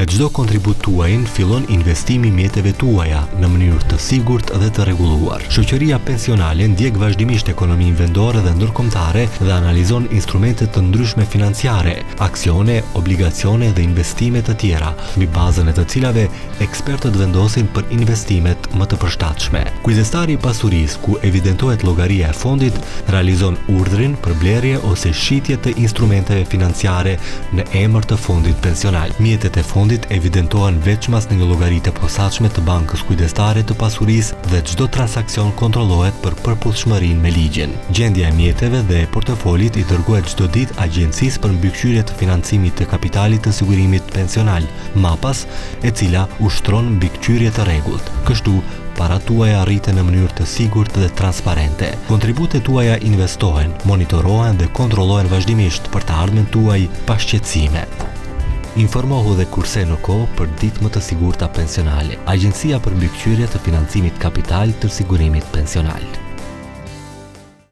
Me çdo kontribut tuajin fillon investimi i mjeteve tuaja në mënyrë të sigurt dhe të rregulluar. Shoqëria pensionale ndjek vazhdimisht ekonominë vendore dhe ndërkombëtare dhe analizon instrumente të ndryshme financiare, aksione, obligacione dhe investime të tjera, mbi bazën e të cilave ekspertët vendosin për investimet më të përshtatshme. Kujdestari i pasurisë, ku evidentohet llogaria e fondit, realizon urdhrin për blerje ose shitje të instrumenteve financiare në emër të fondit pensional. Mjetet e fondit evidentohen veçmas në një llogari të posaçme të bankës kujdestare të pasurisë dhe çdo transakcion kontrollohet për përputhshmërinë me ligjin. Gjendja e mjeteve dhe e portofolit i dërgohet çdo ditë Agjencisë për Mbikëqyrje të Financimit të Kapitalit të Sigurimit Pensional, MAPAS, e cila ushtron mbikëqyrje të rregullt. Kështu, parat tuaja rriten në mënyrë të sigurt dhe transparente. Kontributet tuaja investohen, monitorohen dhe kontrollohen vazhdimisht për të ardhmen tuaj pa shqetësime. Informohu dhe kurse në kohë për ditë më të sigurta pensionale. Agjencia për Mbikëqyrje të Financimit Kapital të Sigurimit Pensional.